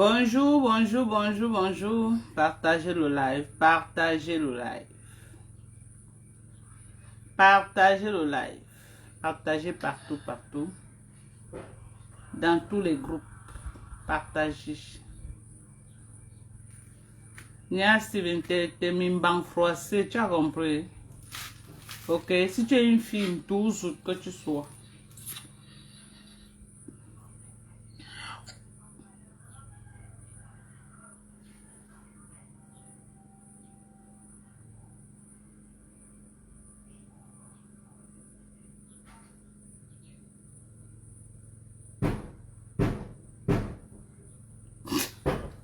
Bonjour, bonjour, bonjour, bonjour. Partagez le live, partagez le live. Partagez le live. Partagez partout, partout. Dans tous les groupes. Partagez. Nia Steven, t'es mimbang froissé, tu as compris? Ok, si tu es une fille, toujours que tu sois.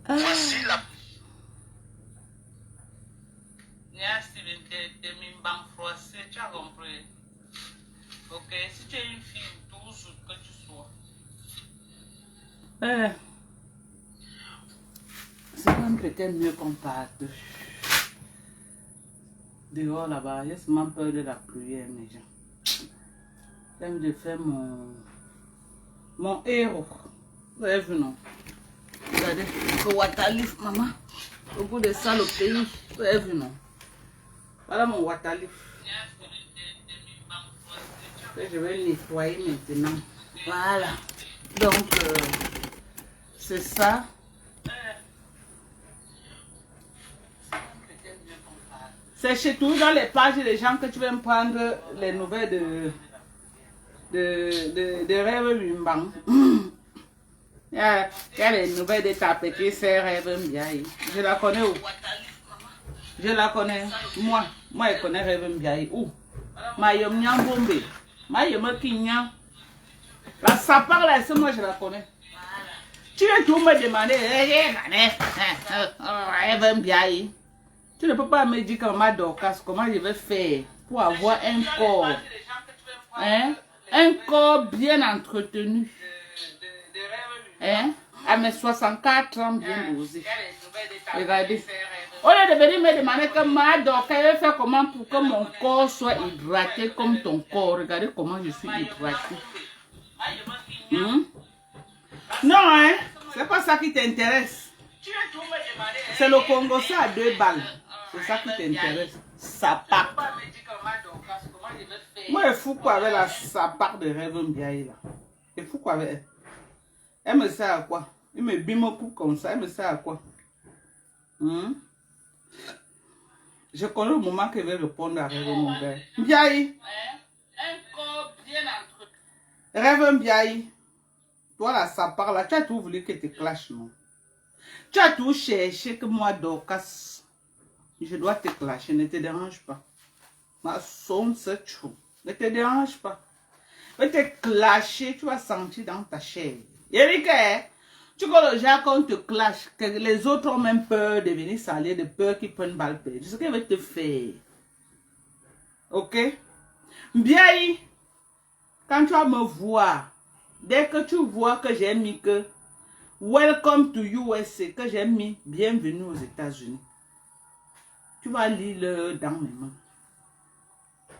Voici la... Nia Steven, t'es mimbang froissé, tu as compris? Ok, si tu es une fille, toujours que tu sois. C'est même peut-être mieux qu'on parte dehors là-bas. J'ai seulement peur de la pluie, mes gens. J'aime de faire mon héros. Vous avez vu, non? Regardez, le waterleaf, maman. Au bout de ça, le pays. Vous avez vu, non? Voilà mon waterleaf. Que je vais nettoyer maintenant. Voilà. Donc, c'est ça. C'est chez tout dans les pages des gens que tu vas me prendre les nouvelles de Rêve Mimbang. Il y a les nouvelles de ta petite sœur Rêve Mbiaye. Je la connais où? Je la connais. Moi, je connais Rêve Mbiaye. Où? Mayom Nyambombe. Mayom Kinya. La sapar là, c'est moi, je la connais. Tu veux tout me demander, Rêve Mbiaye. Tu ne peux pas me dire que maman Dorcas, comment je vais faire pour avoir un corps, hein? Un corps bien entretenu, hein? À mes 64 ans bien dosé. Regardez. Au lieu de venir me demander que maman Dorcas, je vais faire comment pour que mon corps soit hydraté comme ton corps. Regardez comment je suis hydraté. Non, hein? C'est pas ça qui t'intéresse. C'est le Congo, ça à 2 balles. C'est ça qui t'intéresse. Sapac. Moi, je fous quoi avec la sapac de Rêve Mbiaye là? Je fous quoi avec elle? Elle me sert à quoi? Il me bime pour comme ça. Elle me sert à quoi? Je connais le moment que je vais répondre à Rêve Mbiaye. Mbiaye. Rêve Mbiaye. Toi, la sapac là, tu as tout voulu que te clash, non? Tu as tout cherché que moi, Dorcas, je dois te clasher. Ne te dérange pas. Ma son, c'est true. Ne te dérange pas. Je vais te clasher, tu vas sentir dans ta chair. Eric, tu connais le genre qu'on te clash, que les autres ont même peur de venir salir, de peur qu'ils prennent balle perdue. C'est ce qu'il va te faire. Ok? Bien, quand tu vas me voir, dès que tu vois que j'ai mis que Welcome to USA, que j'ai mis bienvenue aux États-Unis, tu vas lire dans mes mains.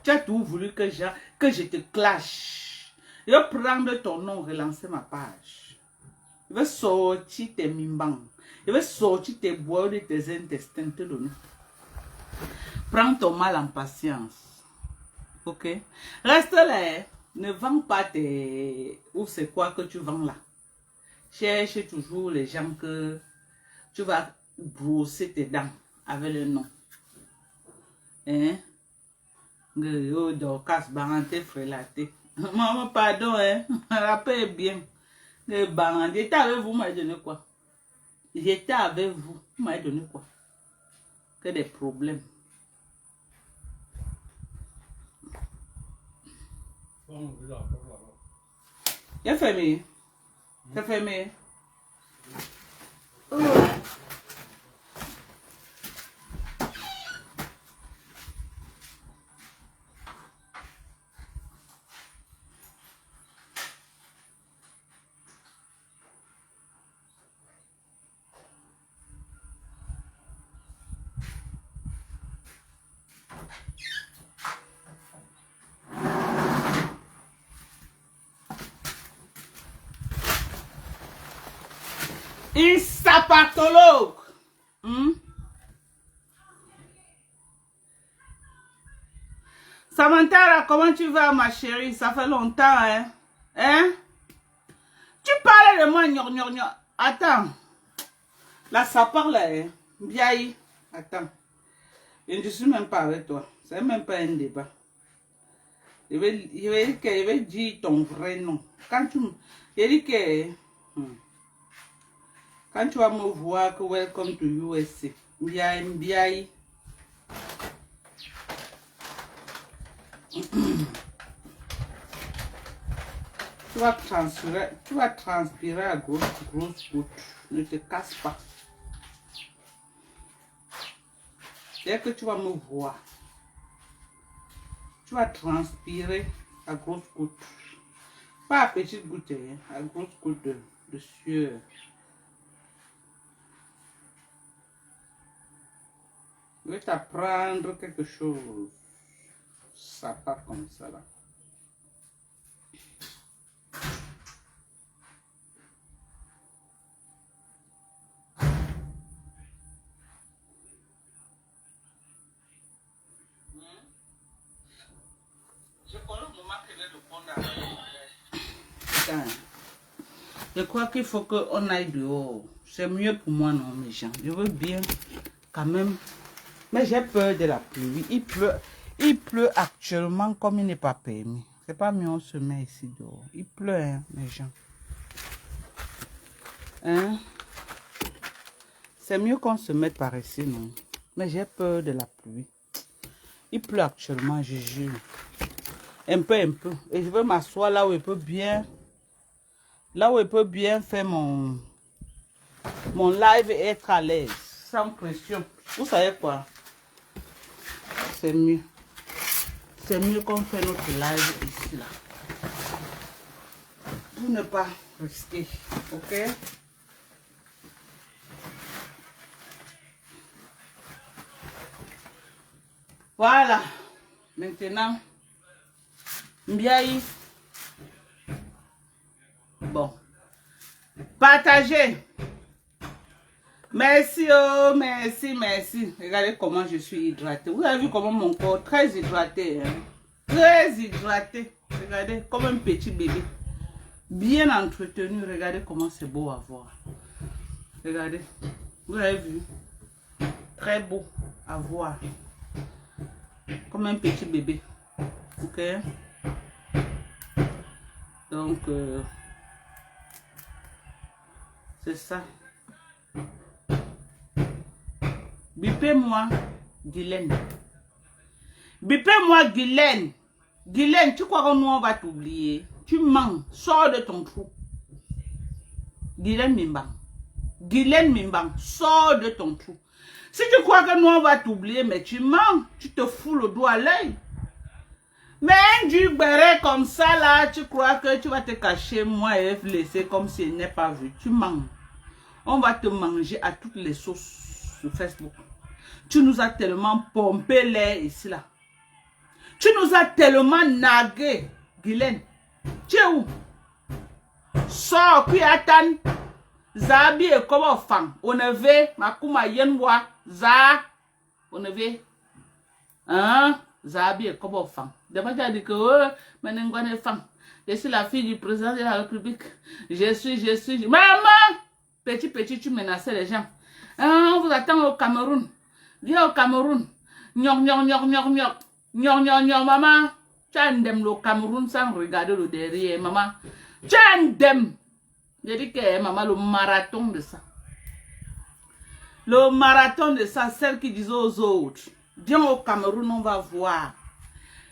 Tu as tout voulu que je te clash. Je vais prendre ton nom, relancer ma page. Je vais sortir tes mimbang. Je vais sortir tes bois de tes intestins, te donner. Prends ton mal en patience. Ok? Reste là. Ne vends pas tes... Ou c'est quoi que tu vends là? Cherche toujours les gens que tu vas brosser tes dents avec le nom. Hein? Oh, Dorcas, Barante, frélaté. Maman, pardon, hein? Rappelez bien. Barante, j'étais avec vous, vous m'avez donné quoi? J'étais avec vous, vous m'avez donné quoi? Que des problèmes. J'ai fermé. C'est fermé. Oh. Il Apartologue. Hmm? Samantha, comment tu vas, ma chérie? Ça fait longtemps, hein? Hein? Tu parlais de moi, gnon. Attends. Là, ça parle, hein? Bien. Attends. Je ne suis même pas avec toi. C'est même pas un débat. Je vais dire ton vrai nom. Quand tu quand tu vas me voir que welcome to USA. Bien. Tu vas transpirer à grosse gouttes. Ne te casse pas. Dès que tu vas me voir, tu vas transpirer à grosses gouttes. Pas à petites gouttes, hein, à grosses gouttes de sueur. Je vais t'apprendre quelque chose. Ça part comme ça là. Je connais le moment que je le prendre. Je crois qu'il faut qu'on aille dehors. C'est mieux pour moi, non, mes gens. Je veux bien quand même. Mais j'ai peur de la pluie. Il pleut actuellement comme il n'est pas permis. C'est pas mieux on se met ici dehors. Il pleut, hein, mes gens. Hein? C'est mieux qu'on se mette par ici, non? Mais j'ai peur de la pluie. Il pleut actuellement, je jure. Un peu. Et je veux m'asseoir là où il peut bien. Là où il peut bien faire mon live et être à l'aise. Sans pression. Vous savez quoi? C'est mieux. C'est mieux qu'on fait notre live ici là. Pour ne pas risquer. Ok? Voilà. Maintenant. Bien. Bon. Partagez. Merci, oh, merci. Regardez comment je suis hydratée. Vous avez vu comment mon corps est très hydraté. Hein? Très hydraté. Regardez, comme un petit bébé. Bien entretenu. Regardez comment c'est beau à voir. Regardez. Vous avez vu? Très beau à voir. Comme un petit bébé. Ok? Donc, c'est ça. Bipez-moi, Guylaine. Bipez-moi, Guylaine. Guylaine, tu crois que nous, on va t'oublier? Tu mens. Sors de ton trou. Guylaine Mimbang. Guylaine Mimbang, sors de ton trou. Si tu crois que nous, on va t'oublier, mais tu mens. Tu te fous le doigt à l'œil. Mais un du béret comme ça, là, tu crois que tu vas te cacher, moi, et laisser comme si elle n'est pas vu. Tu mens. On va te manger à toutes les sauces sur Facebook. Tu nous as tellement pompé l'air ici, là. Tu nous as tellement nagué, Guylaine. Tu es où? Sors, puis attends. Zabi et comment fang. On avait, Makuma Yenwa, Za. On avait. Hein? Zabi et comment fang. D'abord, tu as dit que, oh, Menengwane fang. Je suis la fille du président de la République. Je suis. Maman! Petit, tu menaçais les gens. Hein, on vous attend au Cameroun. Viens au Cameroun. Maman. Tu as un dem le Cameroun sans regarder le derrière, maman. Tu as un dem. J'ai dit que maman, le marathon de ça. Le marathon de ça, celle qui disait aux autres. Viens au Cameroun, on va voir.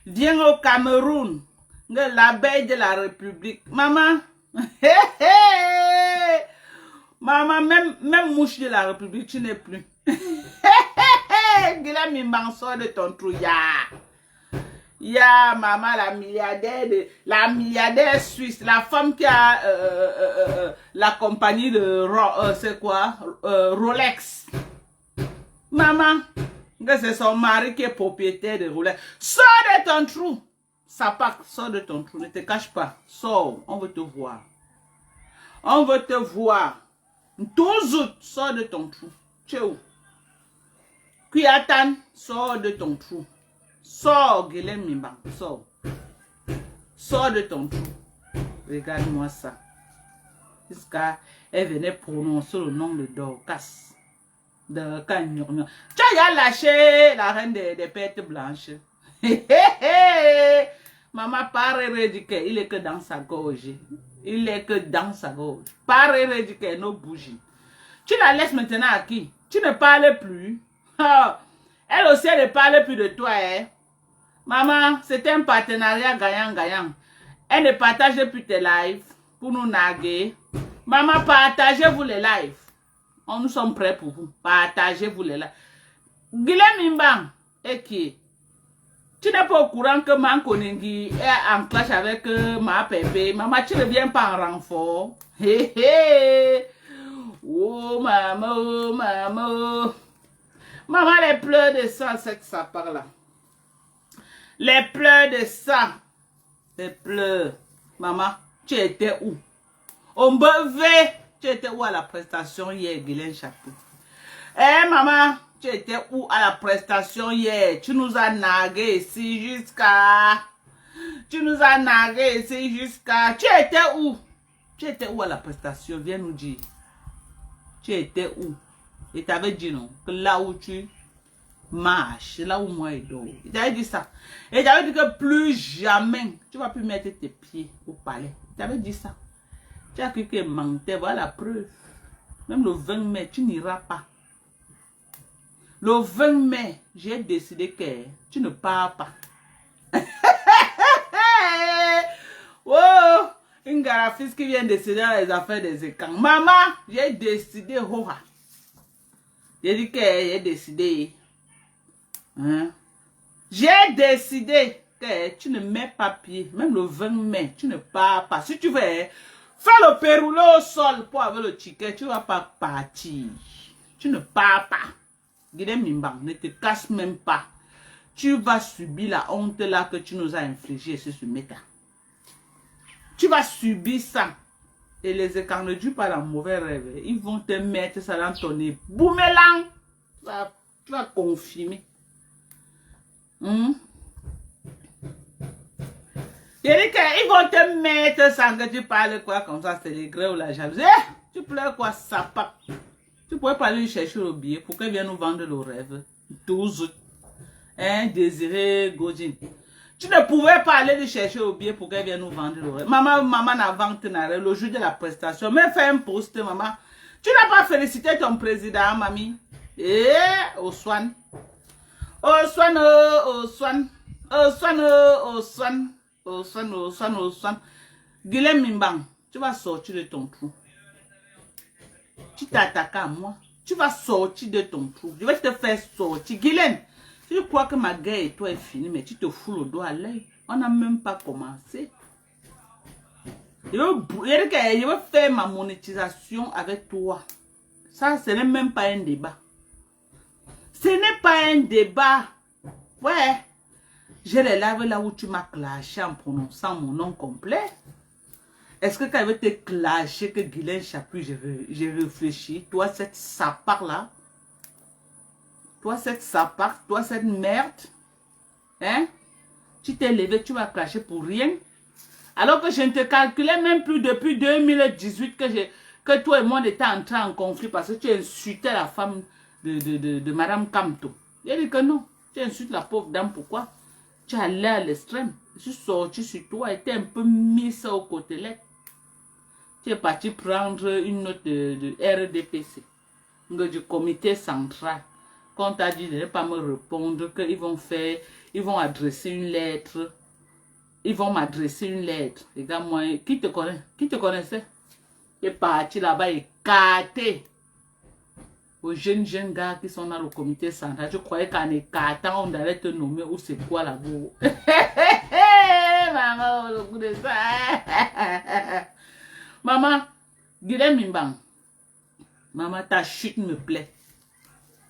Viens au Cameroun. L'abeille de la République. Maman. Maman, même mouche de la République, tu n'es plus. Gila Mimbang, sort de ton trou. Ya, maman, la milliardaire suisse, la femme qui a la compagnie de c'est quoi? Rolex. Maman, c'est son mari qui est propriétaire de Rolex. Sors de ton trou. Sapak, sors de ton trou. Ne te cache pas. Sors, on veut te voir. On veut te voir. Toujours, sors de ton trou. Tu es où? Kuyatan, sors de ton trou. Sors, Guilhem Mimbang, sors. Sors de ton trou. Regarde-moi ça. Jusqu'à elle venait prononcer le nom de Dorcas. De Kanyurnya. Tu as lâché la reine des pertes blanches. Maman, pas rééduquer, il est que dans sa gorge. Il est que dans sa gorge. Pas rééduquer nos bougies. Tu la laisses maintenant à qui? Tu ne parles plus. Elle aussi, elle ne parle plus de toi. Hein? Maman, c'est un partenariat gagnant-gagnant. Elle ne partage plus tes lives pour nous naguer. Maman, partagez-vous les lives. Nous sommes prêts pour vous. Partagez-vous les lives. Guilhem Mimbang, et qui? Tu n'es pas au courant que Mankonengi est en clash avec ma pépé. Maman, tu ne viens pas en renfort. Hé hé. Oh maman, oh maman. Maman, les pleurs de sang, c'est que ça par là. Les pleurs de sang. Les pleurs. Maman, tu étais où? On buvait. Tu étais où à la prestation hier, Guilhem Chapeau? Eh maman, tu étais où à la prestation hier? Tu nous as nagué ici jusqu'à... Tu nous as nagué ici jusqu'à... Tu étais où? Tu étais où à la prestation? Viens nous dire. Tu étais où? Et t'avais dit non, que là où tu marches, là où moi et dors. Il t'avait dit ça. Et t'avais dit que plus jamais, tu vas plus mettre tes pieds au palais. Il t'avait dit ça. Tu as cru qu'il mentait, voilà la preuve. Même le 20 mai, tu n'iras pas. Le 20 mai, j'ai décidé que tu ne pars pas. Oh, une garafiste qui vient décider dans les affaires des écrans. Maman, j'ai décidé, Hora. J'ai dit que j'ai décidé. Hein? J'ai décidé que tu ne mets pas pied. Même le 20 mai, tu ne pars pas. Si tu veux faire le péroulé au sol pour avoir le ticket, tu ne vas pas partir. Tu ne pars pas. Guilhem Mimbang, ne te casse même pas. Tu vas subir la honte là que tu nous as infligée sur ce méta. Tu vas subir ça. Et les écarts ne durent pas dans mauvais rêve. Ils vont te mettre ça dans ton nez. Boumelang. Tu vas confirmer. Ils vont te mettre sans que tu parles quoi comme ça. C'est les grès ou la jalousie. Tu pleures quoi, ça pas. Tu pourrais pas lui chercher le billet pour qu'elle vienne nous vendre le rêve. 12. Hein, Désiré Godin. Tu ne pouvais pas aller lui chercher le billet pour qu'elle vienne nous vendre le rêve. Maman n'a vendu le jour de la prestation. Mais fais un post, maman. Tu n'as pas félicité ton président, mamie. Oswan. Oswan, Oswan. Oswan, Oswan. Oswan, Oswan, Oswan. Guilhem Mimbang, tu vas sortir de ton trou. Tu t'attaques à moi. Tu vas sortir de ton trou. Je vais te faire sortir. Guilhem, tu crois que ma guerre et toi est finie, mais tu te fous le doigt à l'œil. On n'a même pas commencé. Je vais faire ma monétisation avec toi. Ça, ce n'est même pas un débat. Ce n'est pas un débat. Ouais. J'ai les lives là où tu m'as clashé en prononçant mon nom complet. Est-ce que quand je vais te clasher que Guilhem Chapeau, j'ai réfléchi? Toi, cette sapare là. Toi, cette sapare. Toi, cette merde. Hein? Tu t'es levé, tu vas clasher pour rien. Alors que je ne te calculais même plus depuis 2018 que toi et moi on était entrés en conflit parce que tu insultais la femme de Madame Kamto. J'ai dit que non. Tu insultes la pauvre dame, pourquoi? Tu allais à l'extrême. Je suis sorti sur toi et t'es un peu mis ça au côté là. Tu es parti prendre une note de RDPC, du comité central. Quand on t'a dit de ne pas me répondre, ils vont adresser une lettre. Ils vont m'adresser une lettre. Les gars, moi, qui te connaît? Qui te connaissait? Tu es parti là-bas écarté. Aux jeunes gars qui sont dans le comité central. Je croyais qu'en écartant, on allait te nommer ou c'est quoi là-bas. Maman, le coup de ça. Maman, Guilhem Mimbang. Maman, ta chute me plaît.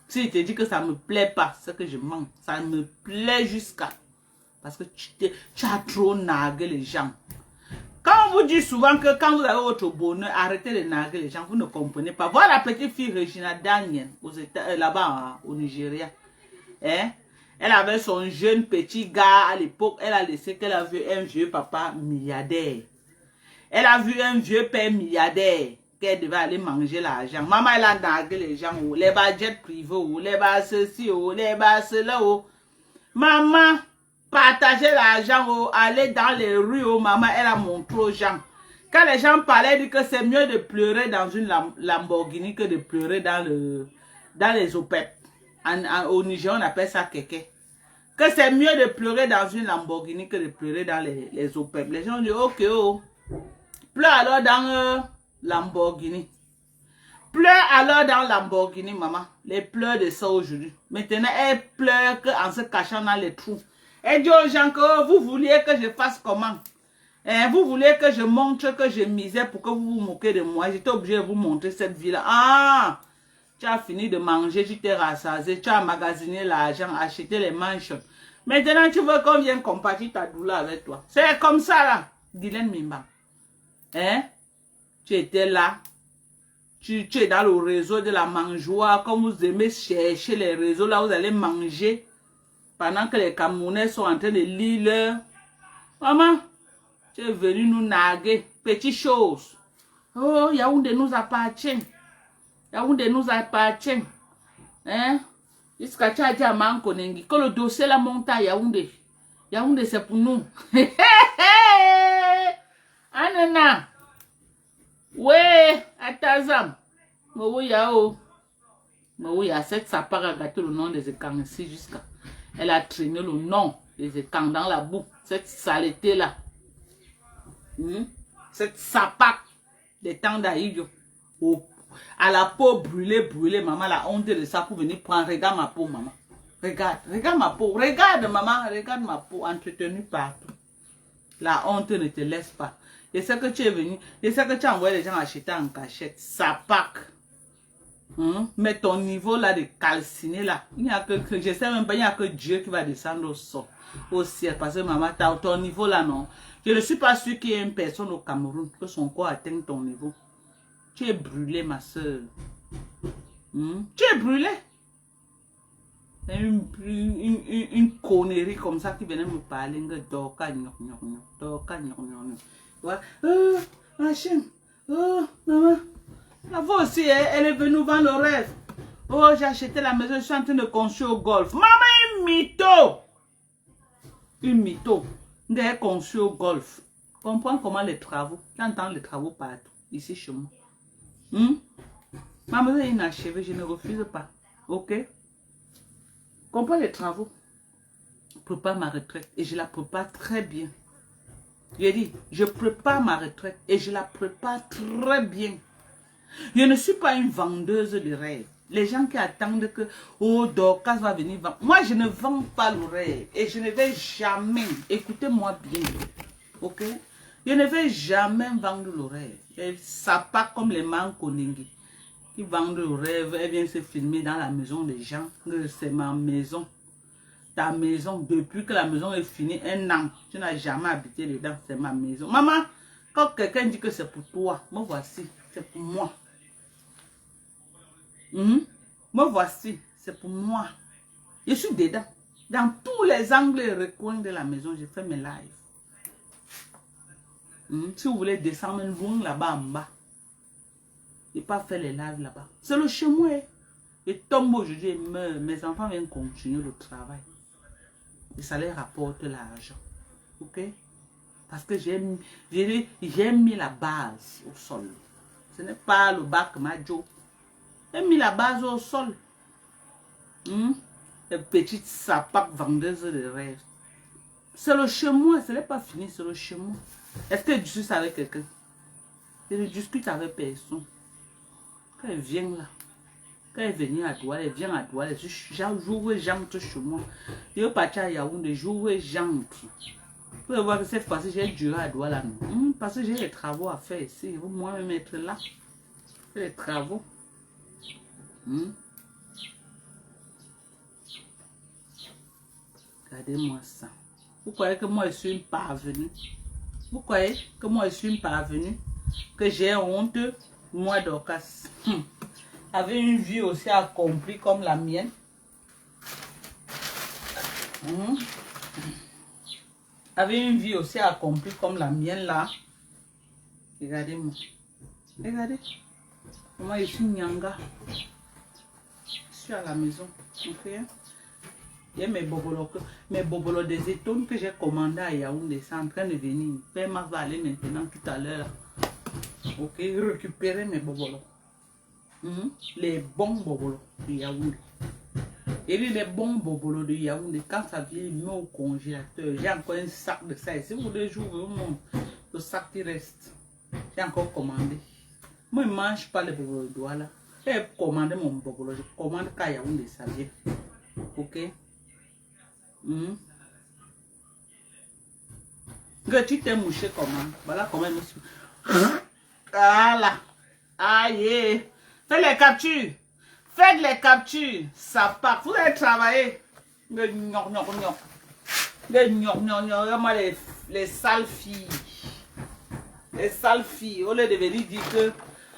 Si je te dis que ça ne me plaît pas, c'est que je mens. Ça me plaît jusqu'à... Parce que tu as trop nargué les gens. Quand on vous dit souvent que quand vous avez votre bonheur, arrêtez de narguer les gens, vous ne comprenez pas. Voilà la petite fille Regina Daniel, là-bas hein, au Nigeria. Hein? Elle avait son jeune petit gars à l'époque, elle a laissé qu'elle a vu un vieux papa milliardaire. Elle a vu un vieux père milliardaire qu'elle devait aller manger l'argent. Maman, elle a nargué les gens, oh, les budgets privés, oh, les bas ceci, oh, les bas cela. Oh. Maman, partagez l'argent, oh, allez dans les rues, oh, maman, elle a montré aux gens. Quand les gens parlaient, ils disaient que c'est mieux de pleurer dans une Lamborghini que de pleurer dans les OPEP. Au Niger, on appelle ça kéké. Que c'est mieux de pleurer dans une Lamborghini que de pleurer dans les OPEP. Les gens disent, ok, oh. Pleure alors dans Lamborghini. Pleure alors dans Lamborghini, maman. Les pleurs de ça aujourd'hui. Maintenant, elle pleure en se cachant dans les trous. Elle dit aux gens que oh, vous vouliez que je fasse comment? Vous voulez que je montre que je misais pour que vous vous moquez de moi. J'étais obligé de vous montrer cette vie-là. Ah! Tu as fini de manger, tu t'es rassasié, tu as magasiné l'argent, acheté les manches. Maintenant, tu veux qu'on vienne compartir ta douleur avec toi. C'est comme ça, là. Guylaine Mimba. Hein? Tu étais là. Tu es dans le réseau de la mangeoire. Comme vous aimez chercher les réseaux, là, vous allez manger. Pendant que les Camerounais sont en train de lire leur... Maman, tu es venu nous narguer. Petite chose. Oh, Yaoundé nous appartient. Yaoundé nous appartient. Hein? Jusqu'à tu as dit à Mankonengi que le dossier la monte à Yaoundé. Yaoundé, c'est pour nous. Anana. Ouais, Atazam. Oui, yao. Oui, à cette sapara a gâté le nom des écans ici jusqu'à. Elle a traîné le nom des écans dans la boue. Cette saleté-là. Cette sapac des temps d'Aïdio. Oh. À la peau brûlée, maman, la honte de ça pour venir prendre. Regarde ma peau, maman. Regarde ma peau. Regarde, maman, regarde ma peau entretenue partout. La honte ne te laisse pas. Et c'est que tu es venu, et c'est que tu as envoyé les gens acheter en cachette. Ça pack. Mais ton niveau là de calciner là, il n'y a que, je sais même pas, il n'y a que Dieu qui va descendre au ciel. Parce que maman, ton niveau là, non. Je ne suis pas sûr qu'il y ait une personne au Cameroun que son corps atteigne ton niveau. Tu es brûlée, ma soeur. Tu es brûlée. Une connerie comme ça qui venait me parler. Machin. Oh, maman. La voix aussi, elle est venue vendre le rêve. Oh, j'ai acheté la maison, je suis en train de construire au golf. Maman, une mytho. Une mytho. Elle construit au golf. Comprends comment les travaux. J'entends les travaux partout. Ici chez moi. Ma maison est inachevée, je ne refuse pas. Ok? Comprends les travaux. Je prépare ma retraite et je la prépare très bien. J'ai dit, je prépare ma retraite et je la prépare très bien. Je ne suis pas une vendeuse de rêves. Les gens qui attendent que, oh, Dorcas va venir vendre. Moi, je ne vends pas le rêve et je ne vais jamais, écoutez-moi bien, ok? Je ne vais jamais vendre le rêve. Et ça part comme les Mankonengi qui vendent le rêve. Elle vient se filmer dans la maison des gens. C'est ma maison. Ta maison, depuis que la maison est finie, un an, tu n'as jamais habité dedans, c'est ma maison. Maman, quand quelqu'un dit que c'est pour toi, me voici, c'est pour moi. Me voici, c'est pour moi. Je suis dedans. Dans tous les angles et recoins de la maison, je fais mes lives. Si vous voulez descendre loin là-bas en bas, je n'ai pas fait les lives là-bas. C'est le chemin. Je tombe aujourd'hui et meurs. Mes enfants viennent continuer le travail. Et ça leur rapporte l'argent. Ok? Parce que j'ai mis la base au sol. Ce n'est pas le bac Majo. J'ai mis la base au sol. Les petites sapates vendeuses de rêves. C'est le chemin. Ce n'est pas fini, c'est le chemin. Est-ce que je discute avec quelqu'un? Je ne discute avec personne. Quand elle vient là, quand elle vient à Douala, elle vient à Douala, j'ouvre j'entre chez moi. Je vais partir à Yaoundé, j'ouvre j'entre. Vous pouvez voir que cette fois-ci, j'ai duré à Douala. Parce que j'ai des travaux à faire ici. Il faut moi-même être là. J'ai des travaux. Regardez-moi ça. Vous croyez que moi, je suis une parvenue? Vous croyez que moi je suis parvenue, que j'ai honte, moi Dorcas, avait une vie aussi accomplie comme la mienne. Avait une vie aussi accomplie comme la mienne là. Regardez-moi. Regardez. Moi je suis Nyanga. Je suis à la maison. Ok. Il y a mes bobolos des étoiles que j'ai commandé à Yaoundé. C'est en train de venir. Père va aller maintenant tout à l'heure. Ok. Récupérer mes bobolos. Les bons bobolos de Yaoundé. Et les bons bobolos de Yaoundé, quand ça vient, il met au congélateur. J'ai encore un sac de ça. Et si vous voulez jouer le sac qui reste, j'ai encore commandé. Moi, je ne mange pas les bobolos de Douala. J'ai commandé mon bobolo. Je commande quand Yaoundé, ça vient. Ok. Que tu t'es mouché comment? Voilà comment je me suis. Voilà. Aïe. Faites les captures. Faites les captures. Ça part. Vous allez travailler. Moi, les sales filles. Les sales filles. Au lieu de venir dire que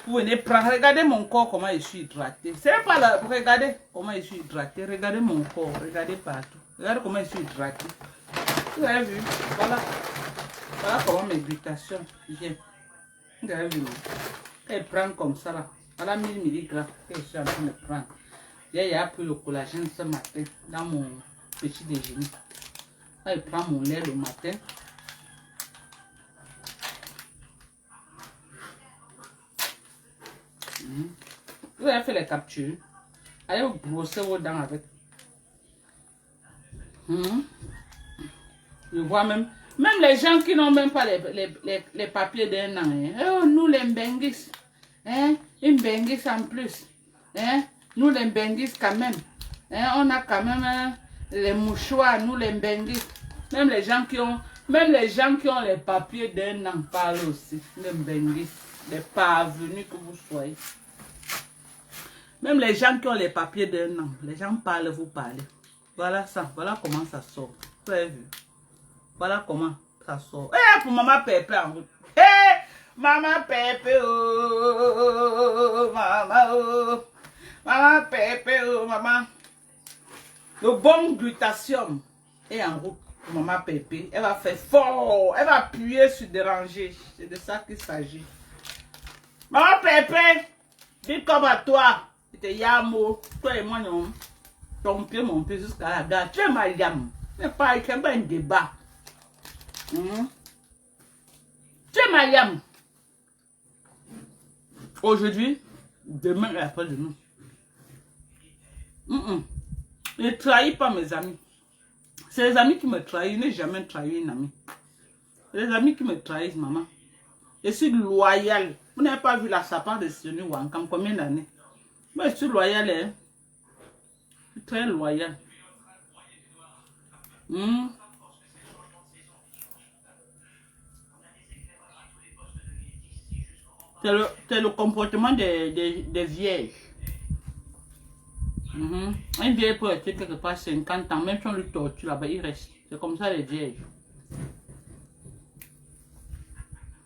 vous venez prendre. Regardez mon corps, comment je suis hydraté. C'est pas là. Regardez comment je suis hydraté. Regardez mon corps. Regardez partout. Regardez comment je suis hydraté. Vous avez vu? Voilà. Voilà comment mes glutations viennent. Vous avez vu? Elle prend comme ça là. Voilà 1000 mg que je suis en train de prendre. J'ai pris le collagène ce matin dans mon petit déjeuner. Là, je prends mon lait le matin. Vous avez fait les captures. Allez vous brosser vos dents avec. Je vois même les gens qui n'ont même pas les papiers d'un an. Hein. Oh, nous les Mbenguis. Hein? Une Mbenguis en plus. Hein? Nous les Mbenguis quand même. Hein? On a quand même les mouchoirs, nous les Mbenguis. Même les gens qui ont les papiers d'un an parlent aussi. Les Mbenguis. Les parvenus que vous soyez. Même les gens qui ont les papiers d'un an. Les gens parlent, vous parlez. Voilà ça. Voilà comment ça sort. Vous avez vu? Voilà comment ça sort. Eh, pour maman Pépé en route. Eh, maman Pépé, oh, maman, oh. Maman Pépé, oh, maman. Le bon glutathium est en route pour maman Pépé. Elle va faire fort. Elle va appuyer sur déranger. C'est de ça qu'il s'agit. Maman Pépé, dis comme à toi. C'était Yamo. Toi et moi, non. Ton pied, mon pied jusqu'à la gare. Tu es ma yam. Mais pas un débat. Tu es Mariam. Aujourd'hui, demain et après-demain. Je ne trahis pas mes amis. C'est les amis qui me trahissent. Je n'ai jamais trahi une amie. C'est les amis qui me trahissent, maman. Je suis loyale. Vous n'avez pas vu la sapin de Sioni Wankam combien d'années? Moi, je suis loyale. Hein? Je suis très loyale. C'est le comportement des vierges. Un vieille peut être quelque part 50 ans, même si on lui torture là-bas, il reste. C'est comme ça les vierges.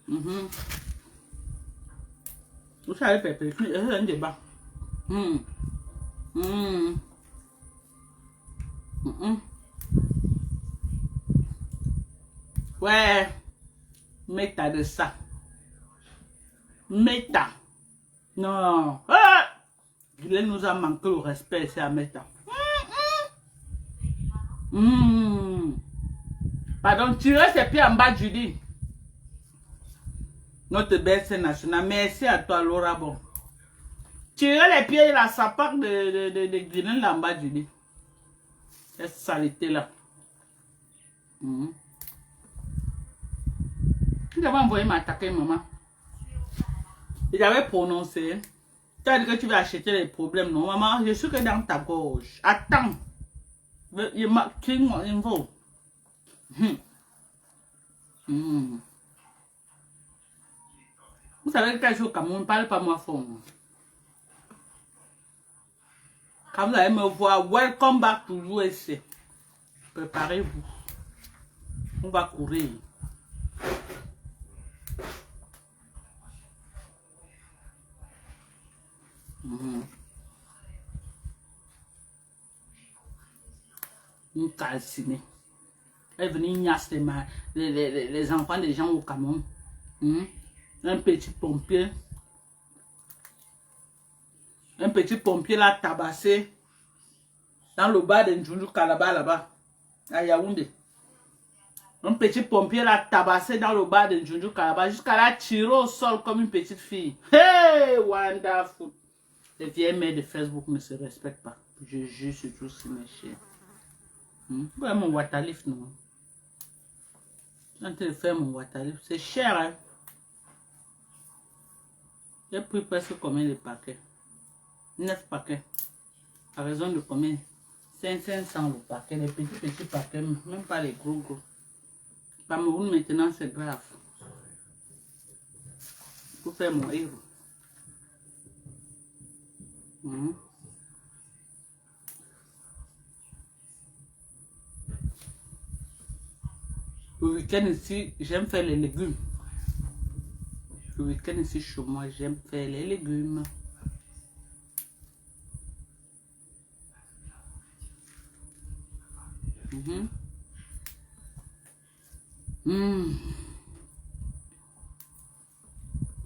Vous savez, Pépé, c'est un débat. Ouais, méta de ça. Méta. Non. Ah! Il nous a manqué le respect, c'est à Méta. Pardon, tirez ses pieds en bas, Judy. Notre belle scène nationale. Merci à toi, Laura. Bon. Tirez les pieds de la sapeur de Guylaine en bas, Judy. Cette saleté là. Tu avais envoyé m'attaquer, maman. Il avait prononcé. Tu as dit que tu vas acheter les problèmes, non, maman? Je suis que dans ta gorge. Attends. Il m'a tué mon info. Vous savez que quand je suis au Cameroun, ne parle pas moi fort. Quand vous allez me voir, welcome back to USA. Préparez-vous. On va courir. Une calcinée. Elle est venue ignacer les enfants des gens au Cameroun. Un petit pompier. Un petit pompier l'a tabassé dans le bar de Njunju Kalaba là-bas, à Yaoundé. Un petit pompier l'a tabassé dans le bar de Njunju Kalaba jusqu'à la tirer au sol comme une petite fille. Hey, wonderful. Les vieilles mères de Facebook ne se respectent pas. Je jure sur tout ce mes chiens. Ouais, mon waterlift, non. Je suis en train de faire mon waterlift. C'est cher, hein. J'ai pris presque combien de paquets? 9 paquets. À raison de combien? 500 le paquet. Les petits paquets, même pas les gros. Cameroun maintenant, c'est grave. Pour faire mon héros. Le week-end ici, j'aime faire les légumes. Le week-end ici, chez moi, j'aime faire les légumes.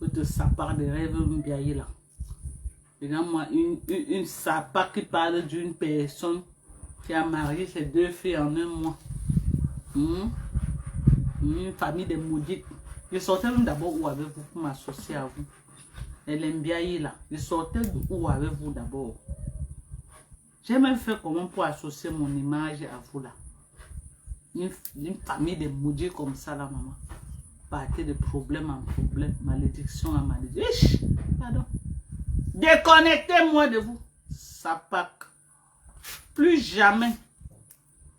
De sapard de rêve bien là. Regarde-moi, une sapard qui parle d'une personne qui a marié ses 2 filles en un mois. Une famille de maudites. Je sortais même d'abord où avec vous pour m'associer à vous. Elle aime bien là. Je sortais où avec vous d'abord. J'ai même fait comment pour associer mon image à vous là. Une famille de maudits comme ça là, maman. Partez de problème en problème, malédiction en malédiction. Pardon. Déconnectez-moi de vous. Ça pack. Plus jamais.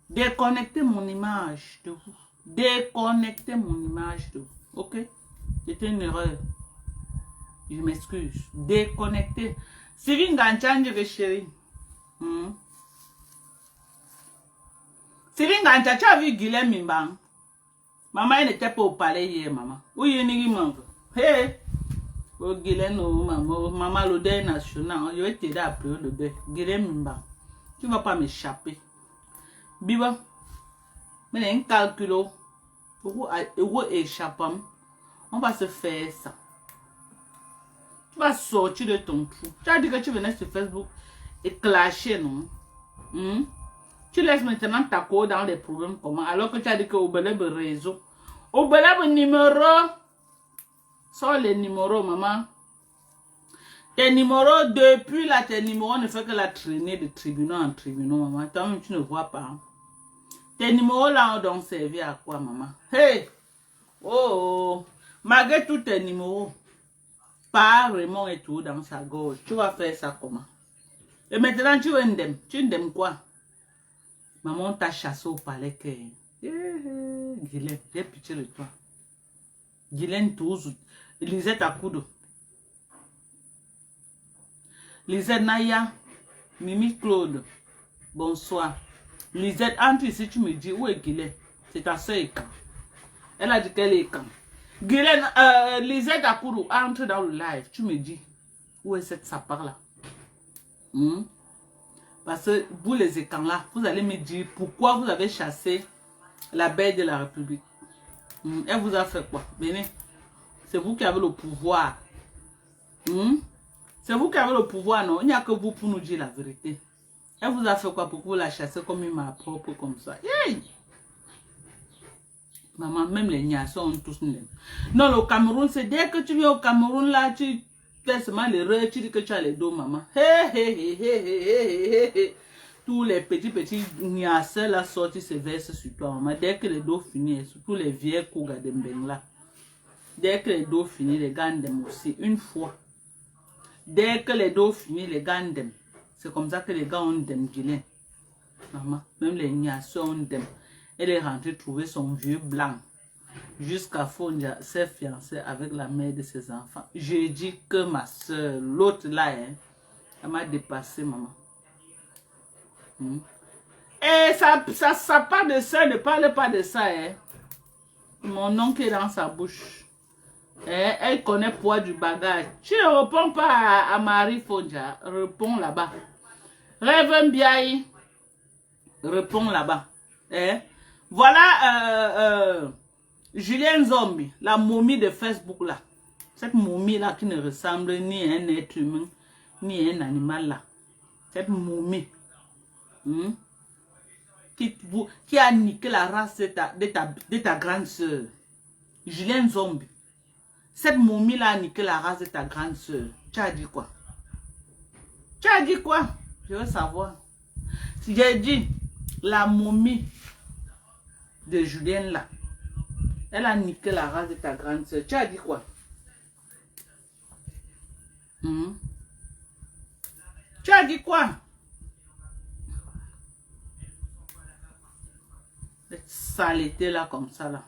Déconnectez mon image de vous. Déconnectez mon image de vous. Ok? C'était une erreur. Je m'excuse. Déconnectez. Siri Nganchange, chérie. Siri Ngancha, tu as vu Guilhem Mimbang? Maman, elle n'était pas au palais hier, maman. Où est Nigi Mango? Hé! Oh, Guilhem, maman, le deuil national. Je vais t'aider à pleurer le deuil. Guilhem Mimbang. Tu ne vas pas m'échapper. Biba. Mais il y a un calcul. Où échappant? On va se faire ça. Tu vas sortir de ton trou. Tu as dit que tu venais sur Facebook et clasher, non? Tu laisses maintenant ta code dans les problèmes comment? Alors que tu as dit que au belèbe réseau. Au belèbe numéro. Sors les numéros, maman. Tes numéros, depuis là, tes numéros ne font que la traîner de tribunal en tribunal, maman. Toi-même, tu ne vois pas. Tes numéros là ont donc servi à quoi, maman? Hey! Oh! Malgré tous tes numéros, pas Raymond et tout dans sa gorge. Tu vas faire ça comment? Et maintenant, tu indemnes. Tu indemnes quoi? Maman t'a chassé au palais que... Guylaine, j'ai pitié de toi. Guylaine Touzout. Lisette Akudo. Lisette Naya. Mimi Claude. Bonsoir. Lisette, entre ici, tu me dis où est Guylaine? C'est ta soeur quand? Elle a dit qu'elle est quand? Guylaine, Lisette Akudo, entre dans le live. Tu me dis où est cette sapard là? Parce que vous les écrans là, vous allez me dire pourquoi vous avez chassé la belle de la République. Elle vous a fait quoi? Venez. C'est vous qui avez le pouvoir. C'est vous qui avez le pouvoir, non? Il n'y a que vous pour nous dire la vérité. Elle vous a fait quoi pour que vous la chassez comme une mère propre comme ça? Hey! Maman, même les Niassons ont tous une. Non, le Cameroun, c'est dès que tu viens au Cameroun là, tu fais seulement l'erreur, tu dis que tu as les dos, maman. Tous les petits Niassons là sortent se versent sur toi, maman. Dès que les dos finissent, surtout les vieux Kouga de Mbeng là. Dès que les dos finissent, les gars n'aiment aussi. Une fois. Dès que les dos finissent, les gars n'aiment. C'est comme ça que les gars ont d'em Guylaine. Maman, même les Niassons ont d'em. Elle est rentrée trouver son vieux blanc. Jusqu'à Fondia s'est fiancée avec la mère de ses enfants. Je dis que ma soeur, l'autre là, hein, elle m'a dépassé, maman. Et ça parle de ça, ne parle pas de ça. Hein. Mon oncle est dans sa bouche. Elle connaît le poids du bagage. Tu ne réponds pas à Marie Fonja. Réponds là-bas. Rêve Mbiaye. Réponds là-bas. Voilà Julien Zombie, la momie de Facebook là. Cette momie là qui ne ressemble ni à un être humain, ni à un animal là. Cette momie. Qui a niqué la race de ta grande soeur. Julien Zombie. Cette momie là a niqué la race de ta grande soeur. Tu as dit quoi? Tu as dit quoi? Je veux savoir. Si j'ai dit la momie de Julien là, elle a niqué la race de ta grande soeur. Tu as dit quoi? Tu as dit quoi? Cette saleté là comme ça là.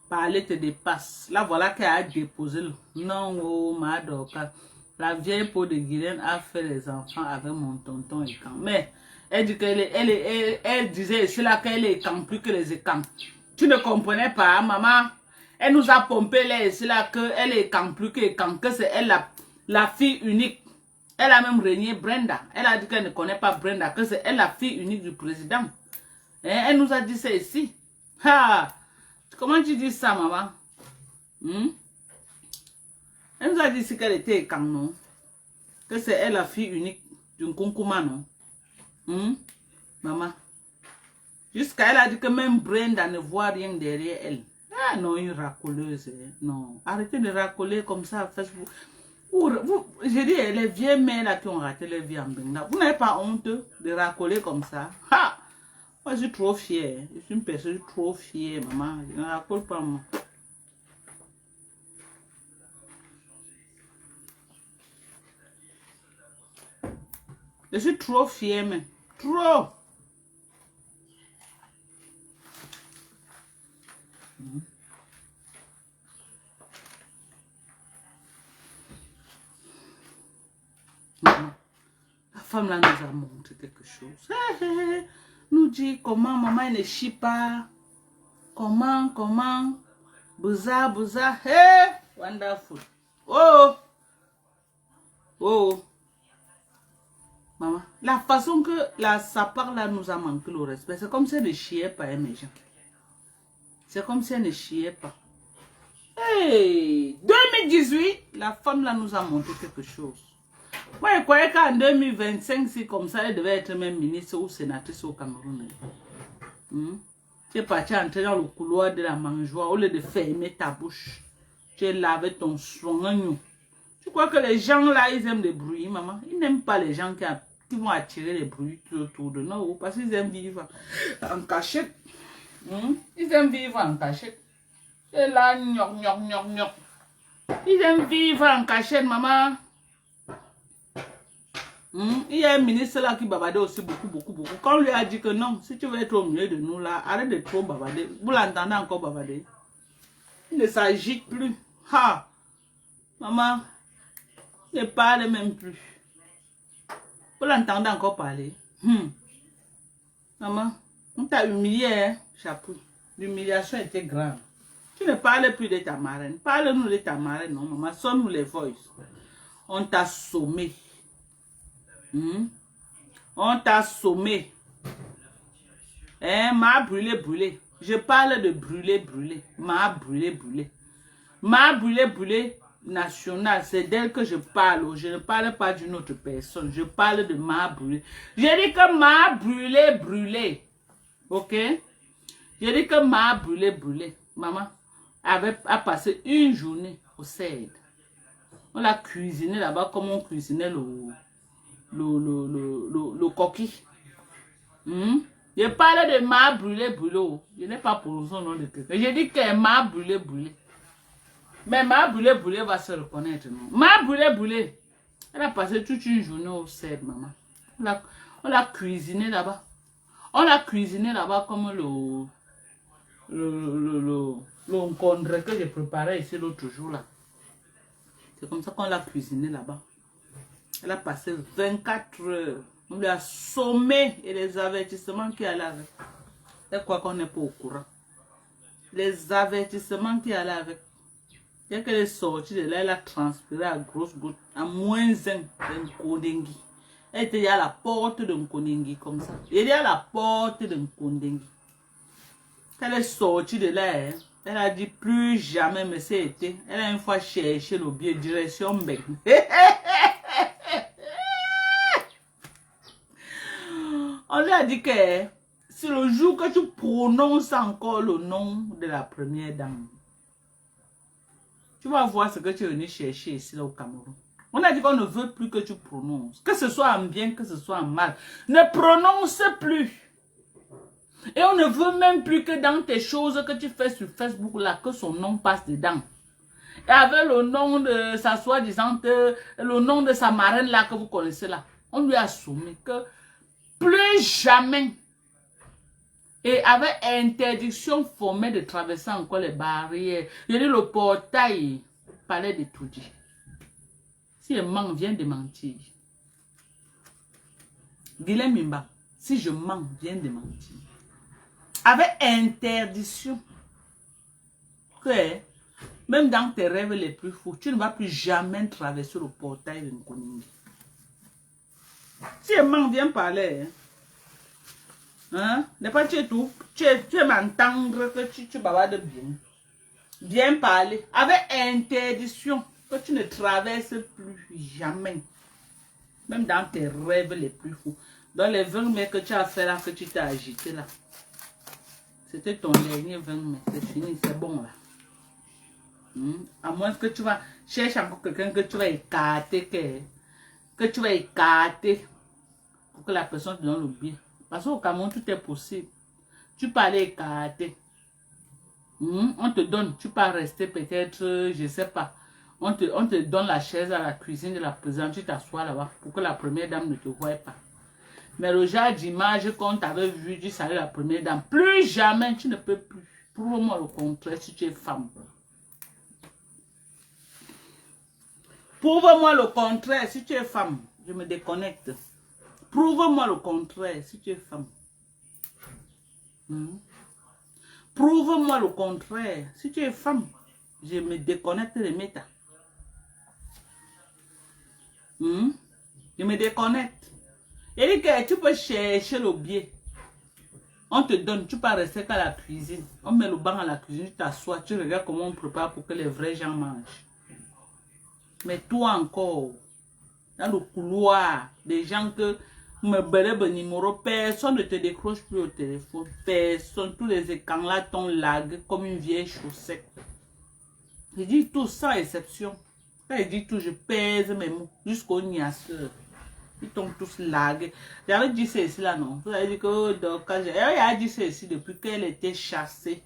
Parler te dépasse. Là, voilà qu'elle a déposé le non, oh, ma doka. La vieille peau de Guylaine a fait les enfants avec mon tonton Ekan. Mais elle dit elle disait c'est là qu'elle est Ekan plus que les Ekan. Tu ne comprenais pas, maman? Elle nous a pompé là, c'est là qu'elle est Ekan plus que Ekan, que c'est elle la fille unique. Elle a même régné Brenda. Elle a dit qu'elle ne connaît pas Brenda, que c'est elle la fille unique du président. Elle nous a dit ça ici. Ha! Comment tu dis ça, maman? Elle nous a dit qu'elle était quand non? Que c'est elle la fille unique d'une Kunkuma, non? Maman. Jusqu'à elle a dit que même Brenda ne voit rien derrière elle. Ah non, une racoleuse. Non. Arrêtez de racoler comme ça à Facebook. Je dis, les vieilles mères là qui ont raté leur vie en Benga, vous n'avez pas honte de racoler comme ça? Ha! Moi, je suis trop fière. Je suis une personne trop fière, maman. Je ne racole pas, moi. Je suis trop fière, mais trop. Maman, la femme là nous a montré quelque chose. Nous dit comment maman ne chie pas. Comment. Bouza. Hey, wonderful. Oh. Maman, la façon que sa part là nous a manqué le respect, c'est comme si elle ne chiait pas, mes gens. C'est comme si elle ne chiait pas. Hey, 2018, la femme là nous a montré quelque chose. Moi, je croyais qu'en 2025, si comme ça, elle devait être même ministre ou sénatrice au Cameroun. Tu es parti entrer dans le couloir de la mangeoire, au lieu de fermer ta bouche. Tu es lavé ton soin. Tu crois que les gens là, ils aiment les bruits, maman? Ils n'aiment pas les gens qui vont attirer les bruits tout autour de nous, parce qu'ils aiment vivre en cachette. Ils aiment vivre en cachette. Et là, gnoc. Ils aiment vivre en cachette, maman. Il y a un ministre là qui babadait aussi beaucoup. Quand on lui a dit que non, si tu veux être au milieu de nous là, arrête de trop babader. Vous l'entendez encore babader? Il ne s'agite plus. Ha! Maman, il ne parle même plus. Vous l'entendez encore parler? Maman, on t'a humilié, hein, chapeau. L'humiliation était grave. Tu ne parles plus de ta marraine. Parle-nous de ta marraine, non, maman. Sonne-nous les voices. On t'a sommé. On t'a sommé. M'a brûlé. Je parle de brûler. M'a brûlé. M'a brûlé national. C'est d'elle que je parle. Je ne parle pas d'une autre personne. Je parle de m'a brûlé. Je dis que m'a brûlé. Ok? Je dis que m'a brûlé. Maman a passé une journée au CED. On l'a cuisiné là-bas comme on cuisinait le coquille. Je parle de m'a brûlé. Je n'ai pas pour son nom de quelqu'un. Je dis que m'a brûlé. Mais m'a brûlé va se reconnaître. M'a brûlé. Elle a passé toute une journée au CED, maman. On l'a cuisiné là-bas. On l'a cuisiné là-bas comme le encombre que j'ai préparé ici l'autre jour là. C'est comme ça qu'on l'a cuisiné là-bas. Elle a passé 24 heures. On lui a sommé et les avertissements qui allaient avec. C'est quoi qu'on n'est pas au courant. Les avertissements qui allaient avec. Dès qu'elle est sortie de là, elle a transpiré à grosses gouttes, à moins 1 d'un Kondengi. Elle était à la porte d'un Kondengi comme ça. Elle est à la porte d'un Kondengi. Quand elle est sortie de là, hein, elle a dit plus jamais, mais c'est été. Elle a une fois cherché le billet direction Mbeng. On lui a dit que c'est le jour que tu prononces encore le nom de la première dame. Tu vas voir ce que tu es venu chercher ici là, au Cameroun. On a dit qu'on ne veut plus que tu prononces. Que ce soit en bien, que ce soit en mal. Ne prononce plus. Et on ne veut même plus que dans tes choses que tu fais sur Facebook là, que son nom passe dedans. Et avec le nom de sa soi-disant, le nom de sa marraine là que vous connaissez là. On lui a soumis que plus jamais. Et avec interdiction formelle de traverser encore les barrières. Il dit le portail parlait de tout dit. Si je mens, viens de mentir. Guilhem Mimba, si je mens, viens de mentir. Avec interdiction. Que même dans tes rêves les plus fous, tu ne vas plus jamais traverser le portail de Nkoningi. Si je mens, viens parler. Hein? N'est pas tu es tout. Tu es m'entendre que tu bavardes bien. Bien parler. Avec interdiction. Que tu ne traverses plus jamais. Même dans tes rêves les plus fous. Dans les 20 mai que tu as fait là, que tu t'es agité là. C'était ton dernier 20 mai. C'est fini, c'est bon là. À moins que tu vas chercher encore quelqu'un que tu vas écarter. Que tu vas écarter. Pour que la personne te donne le bien. Parce qu'au Cameroun, tout est possible. Tu peux aller écarter. On te donne, tu peux rester peut-être, je ne sais pas. On te donne la chaise à la cuisine de la présidente, tu t'assois là-bas pour que la première dame ne te voie pas. Mais le genre d'image qu'on t'avait vu du salut la première dame, plus jamais tu ne peux plus. Prouve-moi le contraire si tu es femme. Prouve-moi le contraire si tu es femme. Je me déconnecte. Prouve-moi le contraire si tu es femme. Prouve-moi le contraire si tu es femme. Je me déconnecte les méta. Je me déconnecte. Il dit que tu peux chercher le biais. On te donne, tu peux rester qu'à la cuisine. On met le banc à la cuisine, tu t'assois, tu regardes comment on prépare pour que les vrais gens mangent. Mais toi encore, dans le couloir, des gens que me bélève numéro, personne ne te décroche plus au téléphone. Personne, tous les écrans là t'ont lagué comme une vieille chaussette. Je dis tout sans exception. Quand je dis tout, je pèse mes mots jusqu'au niasseur. Ils t'ont tous lagué. J'avais dit ceci là, non? Vous avez dit que elle a dit ceci depuis qu'elle était chassée.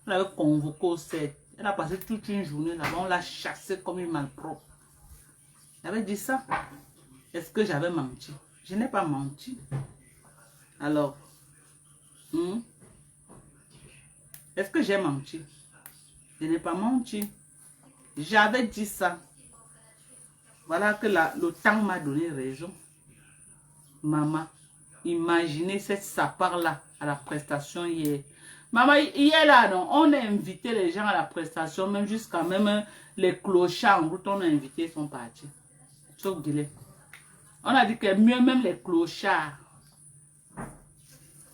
On l'avait convoquée au 7. Elle a passé toute une journée là-bas. On l'a chassée comme une malpropre. J'avais dit ça. Est-ce que j'avais menti? Je n'ai pas menti. Alors, est-ce que j'ai menti? Je n'ai pas menti. J'avais dit ça. Voilà que le temps m'a donné raison. Maman, imaginez cette sapard-là à la prestation hier. Maman, hier là, non, on a invité les gens à la prestation, même jusqu'à même les clochards en route, on a invité, ils sont partis. Sauf Guilhem. On a dit que mieux même les clochards.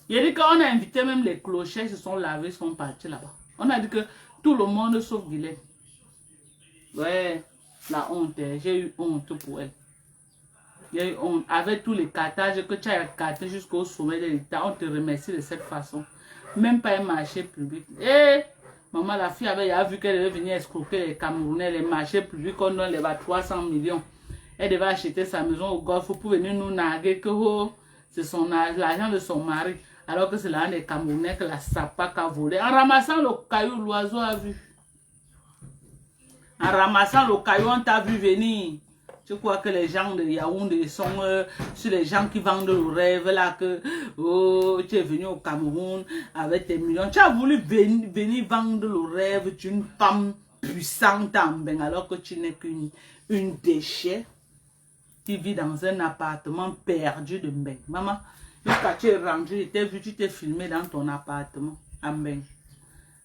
Il a dit qu'on a invité même les clochards, ils se sont lavés, ils sont partis là-bas. On a dit que tout le monde sauf Guilhem. Ouais, la honte, j'ai eu honte pour elle. J'ai eu honte. Avec tous les cartages que tu as cartés jusqu'au sommet de l'État, on te remercie de cette façon. Même pas un marché public. Eh, maman, la fille avait vu qu'elle devait venir escroquer les Camerounais, les marchés publics, on donne les 300 millions. Elle devait acheter sa maison au golf pour venir nous narguer que oh, c'est l'argent de son mari. Alors que c'est l'argent des Camerounais que la SAPAC a volé. En ramassant le caillou, l'oiseau a vu. En ramassant le caillou, on t'a vu venir. Je crois que les gens de Yaoundé sont sur les gens qui vendent le rêve là que oh, tu es venu au Cameroun avec tes millions. Tu as voulu venir vendre le rêve d'une femme puissante en Mbeng alors que tu n'es qu'une déchet qui vit dans un appartement perdu de Mbeng. Maman, quand tu es rendu, je t'ai vu, tu t'es filmé dans ton appartement à Mbeng.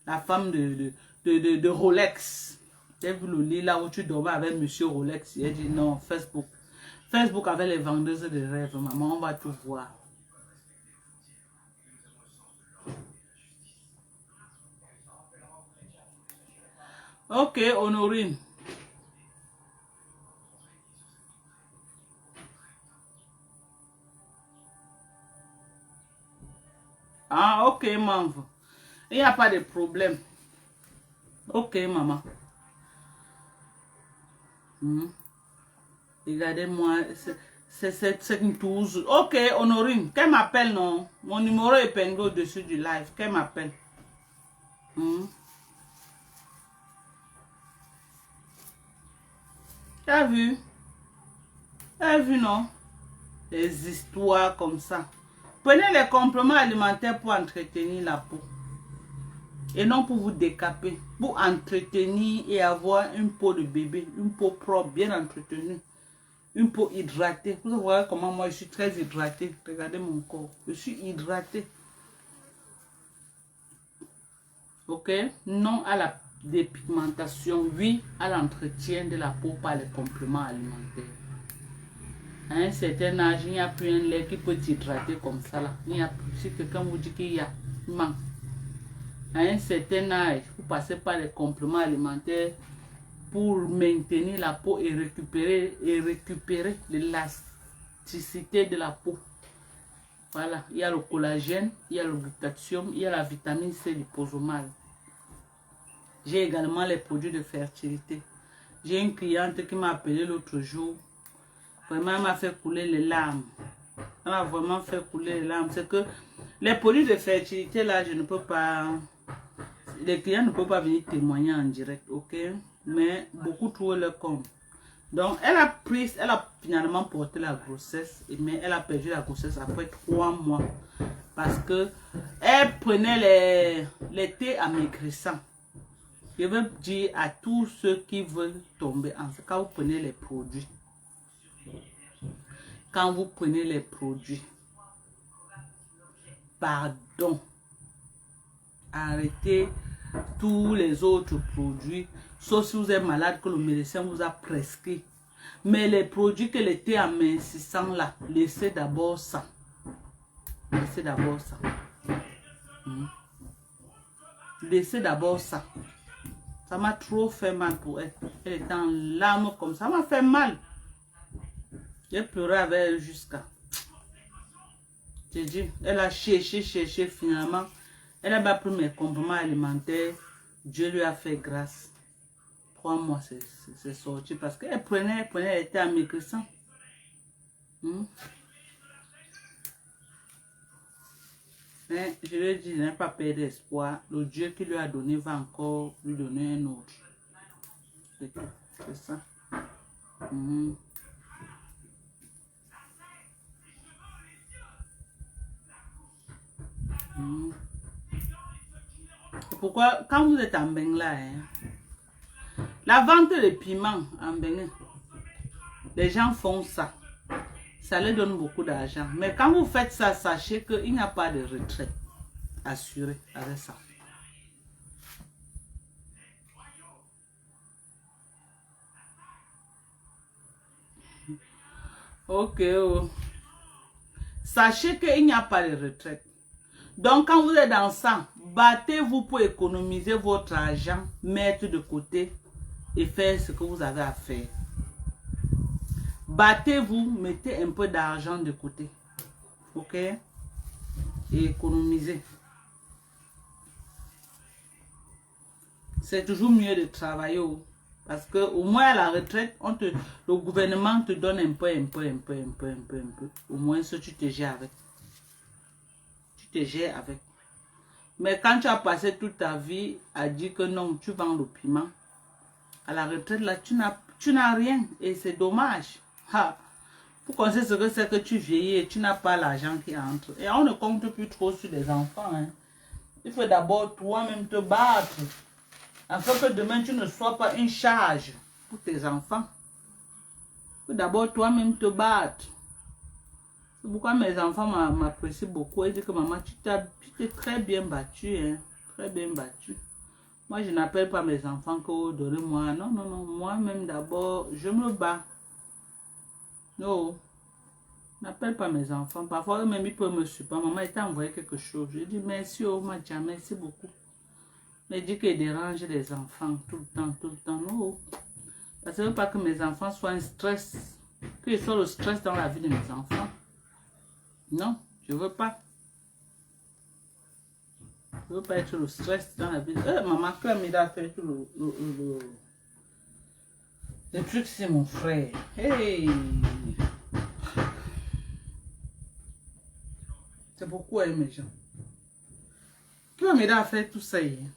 La femme de Rolex. J'ai vu le lit là où tu dormais avec monsieur Rolex. Il a dit non, Facebook. Facebook avec les vendeuses de rêves, maman, on va tout voir. Ok, Honorine. Ah, ok, maman. Il n'y a pas de problème. Ok, maman. Regardez-moi, c'est une touche. Ok, Honorine, qu'elle m'appelle, non? Mon numéro est épinglé au-dessus du live. Qu'elle m'appelle. T'as vu? T'as vu, non? Les histoires comme ça. Prenez les compléments alimentaires pour entretenir la peau. Et non pour vous décaper. Pour entretenir et avoir une peau de bébé. Une peau propre, bien entretenue. Une peau hydratée. Vous voyez comment moi je suis très hydratée. Regardez mon corps. Je suis hydratée. Ok? Non à la dépigmentation. Oui à l'entretien de la peau par les compléments alimentaires. À un certain âge, il n'y a plus un lait qui peut t'hydrater comme ça. Là. Il n'y a plus. Si quelqu'un vous dit qu'il y a, il manque. À un certain âge, vous passez par les compléments alimentaires pour maintenir la peau et récupérer l'élasticité de la peau. Voilà, il y a le collagène, il y a le glutathium, il y a la vitamine C liposomale. J'ai également les produits de fertilité. J'ai une cliente qui m'a appelé l'autre jour. Vraiment, elle m'a fait couler les larmes. Elle m'a vraiment fait couler les larmes. C'est que les produits de fertilité, là, je ne peux pas... Les clients ne peuvent pas venir témoigner en direct, ok? Mais beaucoup trouvent leur compte. Donc, elle a finalement porté la grossesse, mais elle a perdu la grossesse après 3 mois. Parce que elle prenait les thés amaigrissants. Je veux dire à tous ceux qui veulent tomber enceinte, quand vous prenez les produits, pardon, arrêtez tous les autres produits, sauf si vous êtes malade que le médecin vous a prescrit. Mais les produits que les thés amincissants là, laissez d'abord ça. Laissez d'abord ça. Laissez d'abord ça. Ça m'a trop fait mal pour elle. Elle était en larmes comme ça. Ça m'a fait mal. J'ai pleuré avec elle jusqu'à... J'ai dit, elle a cherché, finalement. Elle a pas pris mes compléments alimentaires. Dieu lui a fait grâce. 3 mois, c'est sorti. Parce qu'elle prenait, elle était amaigrissant. Mais je lui ai dit, je n'ai pas perdre espoir. Le Dieu qui lui a donné va encore lui donner un autre. C'est ça. Pourquoi, quand vous êtes en Mbeng là, la vente de piments en Mbeng, les gens font ça. Ça leur donne beaucoup d'argent. Mais quand vous faites ça, sachez qu'il n'y a pas de retraite assurée avec ça. Ok. Oh. Sachez qu'il n'y a pas de retraite. Donc, quand vous êtes dans ça, battez-vous pour économiser votre argent, mettre de côté et faire ce que vous avez à faire. Battez-vous, mettez un peu d'argent de côté. Ok? Et économisez. C'est toujours mieux de travailler. Parce que au moins à la retraite, le gouvernement te donne un peu. Au moins, ce tu te gères avec. Tu te gères avec. Mais quand tu as passé toute ta vie à dire que non, tu vends le piment, à la retraite, là, tu n'as rien. Et c'est dommage. Pour qu'on sait ce que c'est que tu vieillis et tu n'as pas l'argent qui entre. Et on ne compte plus trop sur les enfants. Hein. Il faut d'abord toi-même te battre Afin que demain, tu ne sois pas une charge pour tes enfants. Que d'abord, toi-même te battes. C'est pourquoi mes enfants m'apprécient beaucoup. Ils disent que maman, tu t'es très bien battue. Hein? Très bien battue. Moi, je n'appelle pas mes enfants que donnez-moi. Non, non, non. Moi-même, d'abord, je me bats. Non. Je n'appelle pas mes enfants. Parfois, eux-mêmes, ils peuvent me supporter. Maman, il t'a envoyé quelque chose. Je dis merci, oh, Macha, merci beaucoup. Mais dit qu'il dérange les enfants tout le temps, tout le temps. Non. Parce que je ne veux pas que mes enfants soient un stress. Qu'ils soient le stress dans la vie de mes enfants. Non, je ne veux pas. Je ne veux pas être le stress dans la vie. Maman, comme il a fait tout le truc, c'est mon frère. Hey! C'est beaucoup mes gens. Comme il a fait tout ça hier.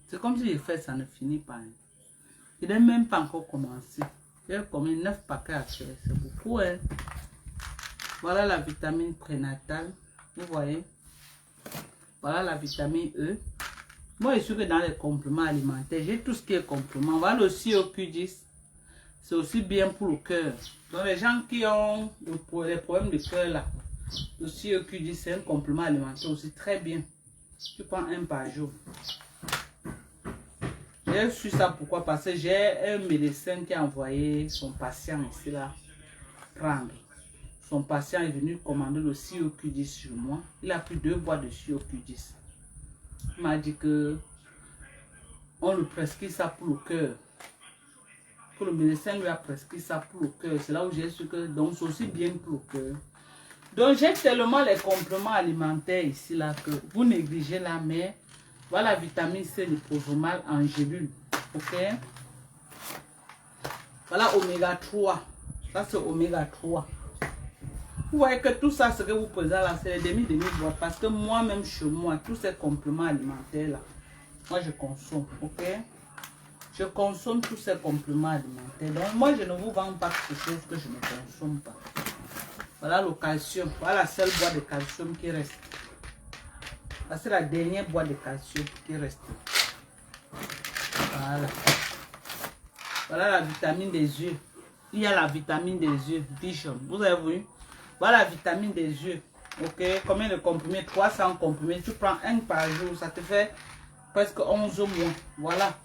C'est comme si il fait, ça ne finit pas. Hein. Il n'a même pas encore commencé. Il y a comme 9 paquets à faire. C'est beaucoup. Hein. Voilà la vitamine prénatale. Vous voyez. Voilà la vitamine E. Moi, je suis que dans les compléments alimentaires, j'ai tout ce qui est complément. Voilà le COQ10. C'est aussi bien pour le cœur. Donc, les gens qui ont les problèmes de cœur là, le COQ10, c'est un complément alimentaire aussi très bien. Tu prends un par jour. J'ai su ça pourquoi? Parce que j'ai un médecin qui a envoyé son patient ici là prendre. Son patient est venu commander le COQ10 sur moi. Il a pris 2 boîtes de COQ10. Il m'a dit que on lui prescrit ça pour le cœur. Que le médecin lui a prescrit ça pour le cœur. C'est là où j'ai su que donc c'est aussi bien pour le cœur. Donc j'ai tellement les compléments alimentaires ici là que vous négligez la mer. Voilà la vitamine C liposomal en gélule. Ok. Voilà oméga 3. Ça c'est oméga 3. Vous voyez que tout ça, ce que vous posez là, c'est les demi-boîtes. Parce que moi-même chez moi, tous ces compléments alimentaires là, moi je consomme. Ok. Je consomme tous ces compléments alimentaires. Donc moi je ne vous vends pas quelque chose que je ne consomme pas. Voilà le calcium. Voilà la seule boîte de calcium qui reste. C'est la dernière boîte de calcium qui reste. Voilà. Voilà la vitamine des yeux. Il y a la vitamine des yeux. Vision. Vous avez vu? Voilà la vitamine des yeux. Ok. Combien de comprimés? 300 comprimés. Tu prends un par jour. Ça te fait presque 11 mois. Voilà.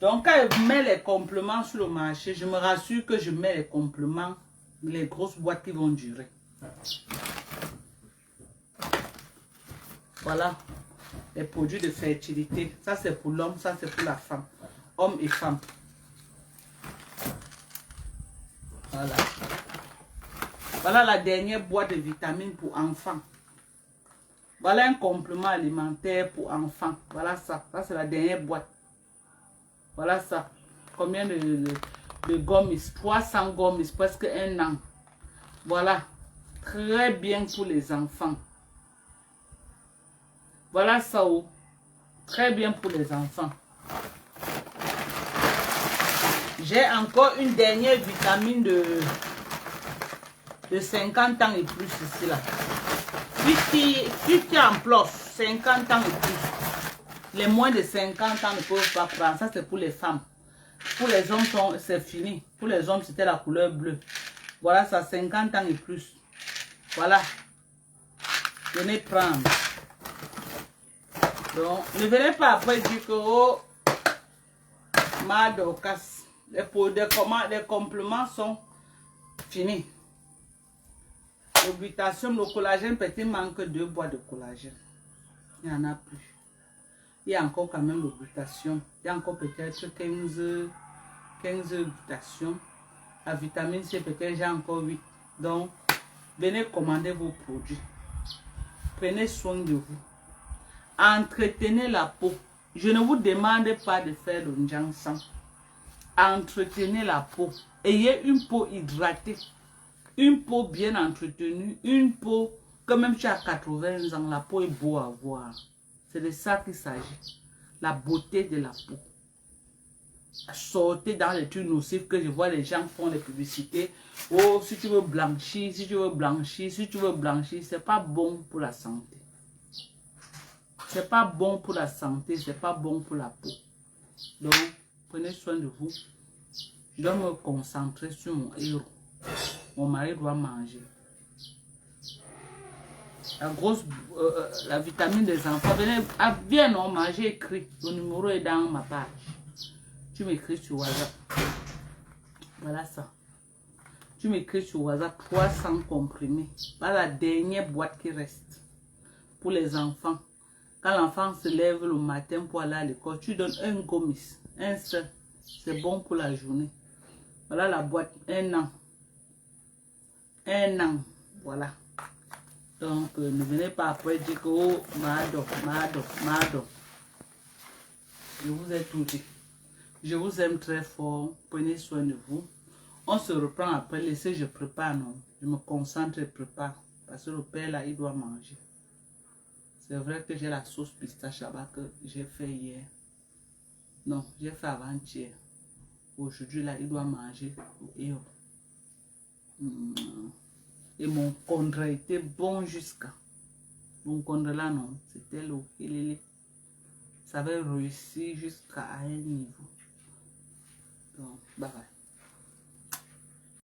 Donc quand je mets les compléments sur le marché, je me rassure que je mets les compléments, les grosses boîtes qui vont durer. Voilà, les produits de fertilité. Ça c'est pour l'homme, ça c'est pour la femme. Homme et femme. Voilà. Voilà la dernière boîte de vitamines pour enfants. Voilà un complément alimentaire pour enfants. Voilà ça. Ça c'est la dernière boîte. Voilà ça. Combien de gommes? 300 gommes, presque 1 an. Voilà. Très bien pour les enfants. Voilà ça. Oh. Très bien pour les enfants. J'ai encore une dernière vitamine de 50 ans et plus ici là. Si tu es en plus, 50 ans et plus. Les moins de 50 ans ne peuvent pas prendre. Ça, c'est pour les femmes. Pour les hommes, c'est fini. Pour les hommes, c'était la couleur bleue. Voilà, ça, 50 ans et plus. Voilà. Venez prendre. Donc, ne venez pas après dire que, oh, ma Dorcas, les compléments sont finis. Le glutathium, le collagène, peut-être manque 2 boîtes de collagène. Il n'y en a plus. Il y a encore quand même le glutathium. Il y a encore peut-être 15 glutathium. La vitamine C, peut-être j'ai encore 8. Donc, venez commander vos produits. Prenez soin de vous. Entretenez la peau. Je ne vous demande pas de faire le njangsan. Entretenez la peau. Ayez une peau hydratée. Une peau bien entretenue. Une peau que même si tu as 80 ans, la peau est beau à voir. C'est de ça qu'il s'agit. La beauté de la peau. Sortez dans les trucs nocifs que je vois les gens font les publicités. Oh, si tu veux blanchir, si tu veux blanchir, si tu veux blanchir, c'est pas bon pour la santé. C'est pas bon pour la santé, c'est pas bon pour la peau. Donc, prenez soin de vous. Je dois me concentrer sur mon héros. Mon mari doit manger. La vitamine des enfants. Venez, viens non, manger écrit. Le numéro est dans ma page. Tu m'écris sur WhatsApp. Voilà ça. Tu m'écris sur WhatsApp 300 comprimés. Voilà la dernière boîte qui reste. Pour les enfants. Quand l'enfant se lève le matin pour aller à l'école, tu donnes un gomis. Un seul. C'est bon pour la journée. Voilà la boîte. 1 an. 1 an. Voilà. Donc, ne venez pas après dire que, oh, Mado. Je vous ai tout dit. Je vous aime très fort. Prenez soin de vous. On se reprend après. Laissez, je prépare, non. Je me concentre et prépare. Parce que le père, là, il doit manger. C'est vrai que j'ai la sauce pistache là-bas que j'ai fait hier. Non, j'ai fait avant-hier. Aujourd'hui, là, il doit manger. Et mon condré était bon jusqu'à. Mon condré là, non. C'était le hilili. Ça avait réussi jusqu'à un niveau. Donc, bye bye.